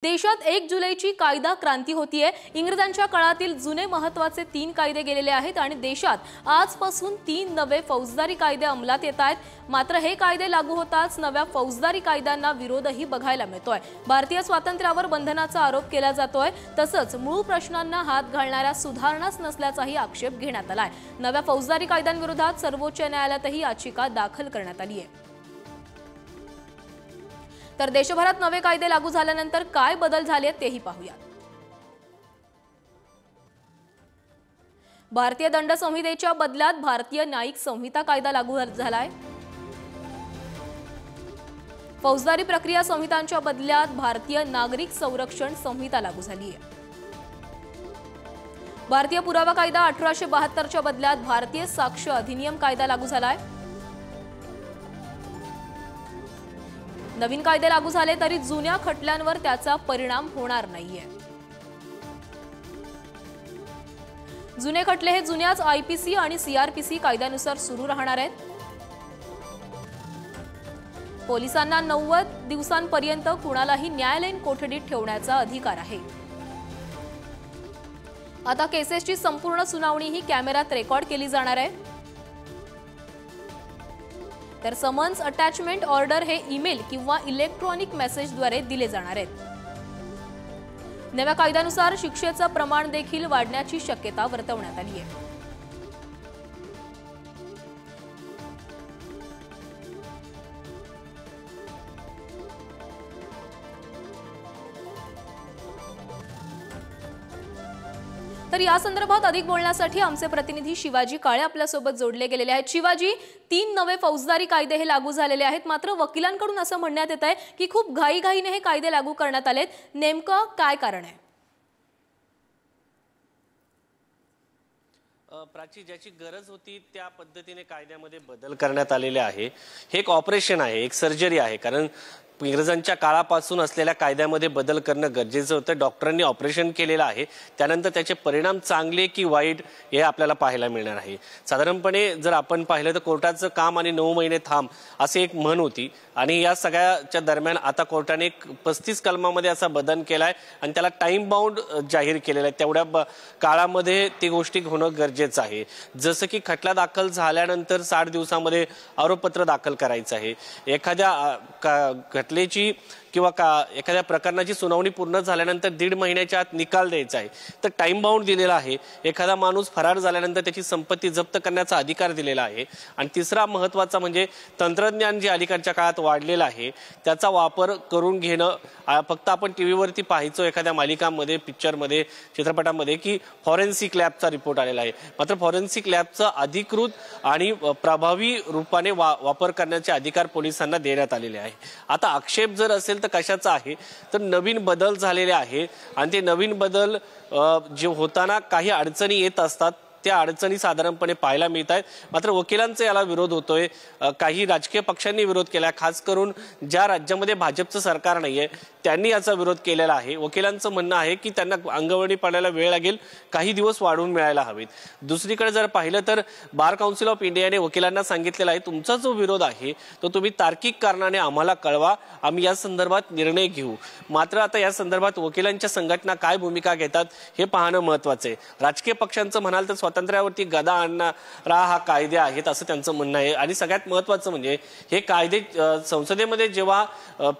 देशात 1 जुलैची कायदा क्रांती होतीये। इंग्रजांच्या काळातील जुने महत्त्वाचे 3 कायदे गेलेले आहेत आणि देशात आजपासून 3 नवे फौजदारी कायदे अंमलात येत आहेत। मात्र हे कायदे लागू होताच नव्या फौजदारी कायद्यांना विरोधही बघायला मिळतोय। भारतीय स्वातंत्र्यावर बंधनाचा आरोप केला जातोय, तसंच मूळ प्रश्नांना हात घालणाऱ्या सुधारणाच नसल्याचाही आक्षेप घेण्यात आलाय। नव्या फौजदारी कायद्यांविरोधात सर्वोच्च न्यायालयातही याचिका दाखल करण्यात आली आहे। तर देशभरात नवे कायदे लागू झाल्यानंतर काय बदल झाले तेही पाहूया। भारतीय दंड संहितेच्या बदल्यात भारतीय न्यायिक संहिता कायदा लागू झालाय। फौजदारी प्रक्रिया संहितांच्या बदल्यात भारतीय नागरिक संरक्षण संहिता लागू झाली आहे। भारतीय पुरावा कायदा 1872च्या बदल्यात भारतीय साक्ष अधिनियम कायदा लागू झालाय। नवीन कायदे लागू झाले तरी जुन्या खटल्यांवर त्याचा परिणाम होणार नाहीये। जुने खटले हे जुन्याच आयपीसी आणि सीआरपीसी कायद्यानुसार सुरू राहणार आहेत। पोलिसांना 90 दिवसांपर्यंत कुणालाही न्यायालयीन कोठडीत ठेवण्याचा अधिकार आहे। आता केसेसची संपूर्ण सुनावणी ही कॅमेऱ्यात रेकॉर्ड केली जाणार आहे। तर समन्स अटॅचमेंट ऑर्डर हे ईमेल किंवा इलेक्ट्रॉनिक मेसेजद्वारे दिले जाणार आहेत। नव्या कायद्यानुसार शिक्षेचं प्रमाण देखील वाढण्याची शक्यता वर्तवण्यात आली आहे। तर या संदर्भात अधिक बोलण्यासाठी आमचे प्रतिनिधी शिवाजी काळे आपल्या सोबत जोडले गेलेले आहेत। शिवाजी, 3 नवे फौजदारी कायदे हे लागू झालेले आहेत, मात्र वकिलांकडून असं म्हणण्यात येत आहे की खूप घाईघाईने हे कायदे लागू करण्यात आलेत। नेमकं काय कारण आहे? प्राची, ज्याची गरज होती त्या पद्धतीने कायद्यामध्ये बदल करण्यात आलेले आहे। हे एक ऑपरेशन आहे, एक सर्जरी आहे, कारण इंग्रजांच्या काळापासून असलेल्या कायद्यामध्ये बदल करणं गरजेचं होतं। डॉक्टरांनी ऑपरेशन केलेलं आहे, त्यानंतर त्याचे परिणाम चांगले की वाईट हे आपल्याला पाहायला मिळणार आहे। साधारणपणे जर आपण पाहिलं तर कोर्टाचं काम आणि 9 महिने थांब असे एक म्हण होती, आणि या सगळ्याच्या दरम्यान आता कोर्टाने 35 कलमामध्ये असा बदल केलाय आणि त्याला टाइम बाउंड जाहीर केलेला आहे। तेवढ्या काळामध्ये ती गोष्टी होणं गरजेचं आहे। जसं की खटला दाखल झाल्यानंतर 60 दिवसामध्ये आरोपपत्र दाखल करायचं आहे। एखाद्या खटल्याची किंवा एखाद्या प्रकरणाची सुनावणी पूर्ण झाल्यानंतर 1.5 महिन्याच्या आत निकाल द्यायचा आहे, तर टाइम बाउंड दिलेला आहे। एखादा माणूस फरार झाल्यानंतर त्याची संपत्ती जप्त करण्याचा अधिकार दिलेला आहे। आणि तिसरा महत्त्वाचा म्हणजे तंत्रज्ञान जे अलीकडच्या काळात वाढलेलं आहे त्याचा वापर करून घेणं। फक्त आपण टीव्हीवरती पाहायचो एखाद्या मालिकांमध्ये, पिक्चरमध्ये, चित्रपटामध्ये की फॉरेन्सिक लॅबचा रिपोर्ट आलेला आहे, मात्र फॉरेन्सिक लॅबचा अधिकृत आणि प्रभावी रूपाने वापर करण्याचे अधिकार पोलिसांना देण्यात आलेले आहे। आता आक्षेप जर असेल तर कशाचा आहे, तर नवीन बदल झालेले आहे आणि ते नवीन बदल जे होताना काही अडचणी येत असतात, त्या अडचणी साधारणपणे पाहायला मिळत आहेत। मात्र वकिलांचा याला विरोध होतोय, काही राजकीय पक्षांनी विरोध केला, खास करून ज्या राज्यामध्ये भाजपचं सरकार नाहीये त्यांनी याचा विरोध केलेला आहे। वकिलांचं म्हणणं आहे की त्यांना अंगवळणी पडायला वेळ लागेल, काही दिवस वाढवून मिळायला हवेत। दुसरीकडे जर पाहिलं तर बार काउन्सिल ऑफ इंडियाने वकिलांना सांगितलेलं आहे तुमचा जो विरोध आहे तो तुम्ही तार्किक कारणाने आम्हाला कळवा, आम्ही या संदर्भात निर्णय घेऊ। मात्र आता या संदर्भात वकिलांच्या संघटना काय भूमिका घेतात हे पाहणं महत्त्वाचं आहे। राजकीय पक्षांचं म्हणाल तर स्वातंत्र्यावरती गदा आणणारा हा कायदे आहेत असं त्यांचं म्हणणं आहे। आणि सगळ्यात महत्त्वाचं म्हणजे हे कायदे संसदेमध्ये जेव्हा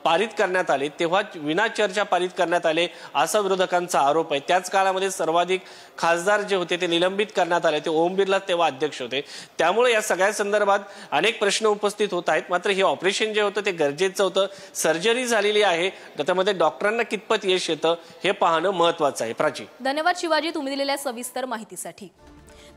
पारित करण्यात आले तेव्हा विना चर्चा पारित करण्यात आले असा विरोधकांचा आरोप आहे। त्याच काळामध्ये सर्वाधिक खासदार जे होते ते निलंबित करण्यात आले, ते ओम बिर्ला तेव्हा अध्यक्ष होते। त्यामुळे या सगळ्या संदर्भात अनेक प्रश्न उपस्थित होत आहेत। मात्र हे ऑपरेशन जे होतं ते गरजेचं होतं, सर्जरी झालेली आहे, त्यामध्ये डॉक्टरांना कितपत यश येतं हे पाहणं महत्त्वाचं आहे। प्राची, धन्यवाद शिवाजी तुम्ही दिलेल्या सविस्तर माहितीसाठी।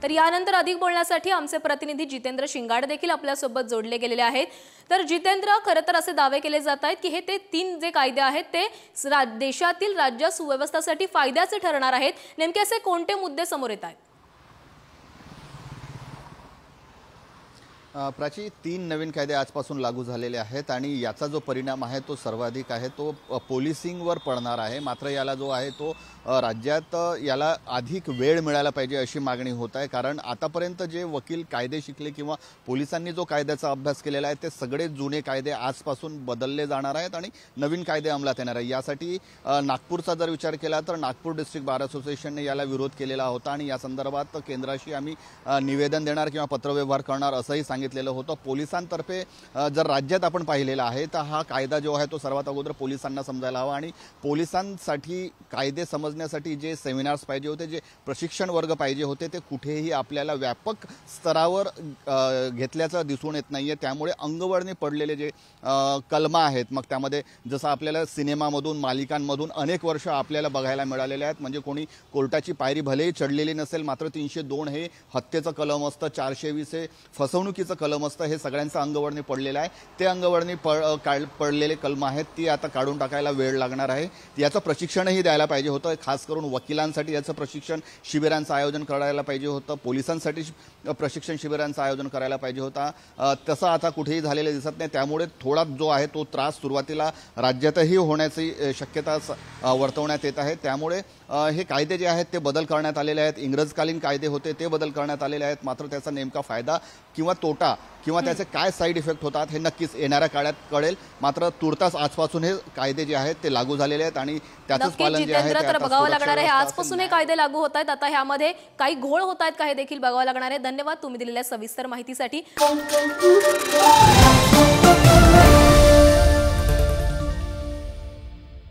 तर यानंतर अधिक बोलण्यासाठी आमचे प्रतिनिधी जितेंद्र शिंगाड देखील आपल्या सोबत जोडले गेलेले आहेत। तर जितेंद्र, खरं तर असे दावे केले जात आहेत की हे 3 जे कायदे आहेत ते देशातील राज्य सुव्यवस्थेसाठी फायद्याचे ठरणार आहेत। नेमके असे कोणते मुद्दे समोर येत आहेत? प्राची 3 नवीन कायदे आजपासून लागू झालेले आहेत आणि याचा जो परिणाम आहे तो सर्वाधिक आहे तो पोलिसिंगवर पडणार आहे। मात्र याला जो आहे तो राज्यात याला अधिक वेळ मिळाला पाहिजे अशी मागणी होत आहे, कारण आतापर्यंत जे वकील कायदे शिकले किंवा पोलिसांनी जो कायद्याचा अभ्यास केलेला आहे ते सगळे जुने कायदे आजपासून बदलले जाणार आहेत आणि नवीन कायदे अंमलात येणार आहे। यासाठी नागपूरचा जर विचार केला तर नागपूर डिस्ट्रिक्ट बार असोसिएशनने याला विरोध केलेला होता आणि या संदर्भात केंद्राशी आम्ही निवेदन देणार किंवा पत्रव्यवहार करणार असंही सांगितलेलं होतं। पोलिसांतर्फे जर राज्यात आपण पाहिलेला आहे तर हा कायदा जो आहे तो सर्वात अगोदर पोलिसांना समजायला हवा आणि पोलिसांसाठी कायदे समजण्यासाठी जे सेमिनार्स पाहिजे होते, जे प्रशिक्षण वर्ग पाहिजे होते ते कुठेही आपल्याला व्यापक स्तरावर घेतल्याचं दिसून येत नाहीये। त्यामुळे अंगवळणी पडलेले जे कलमा आहेत, मग त्यामध्ये जसं आपल्याला सिनेमामधून मालिकांमधून अनेक वर्ष आपल्याला बघायला मिळालेले आहेत, म्हणजे कोणी कोर्टाची पायरी भलेही चढलेली नसेल मात्र 302 हे हत्येचं कलम असतं, 420 हे फसवणुकीचं कलम असतं, हे सगळ्यांचं अंगवळणी पडलेलं आहे। ते अंगवळणी पडलेले कलम आहेत ती आता काढून टाकायला वेळ लागणार आहे। याचं प्रशिक्षणही द्यायला पाहिजे होतं, खास करून वकिलांसाठी याचं प्रशिक्षण शिबिरांचं आयोजन करायला पाहिजे होतं, पोलिसांसाठी प्रशिक्षण शिबिरांचं आयोजन करायला पाहिजे होता। तसं आता कुठेही झालेलं दिसत नाही। त्यामुळे थोडा जो आहे तो त्रास सुरुवातीला राज्यातही होण्याची शक्यता वर्तवण्यात येत आहे। त्यामुळे हे कायदे जे आहेत ते बदल करण्यात आलेले आहेत। इंग्रजकालीन कायदे होते ते बदल करण्यात आलेले आहेत, मात्र त्याचा नेमका फायदा किंवा तोटा किंवा त्याचे काय साईड इफेक्ट होतात हे नक्कीच येणाऱ्या काळात कळेल। मात्र तुर्तास आजपासून हे कायदे जे आहेत ते लागू झालेले आहेत आणि त्याचंच पालन जे आहे ते बघावं लागणार आहे। आजपासून हे कायदे लागू होत आहेत, आता ह्यामध्ये काही घोळ होत आहेत का हे देखील बघावं लागणार आहे। धन्यवाद तुम्ही दिलेल्या सविस्तर माहितीसाठी।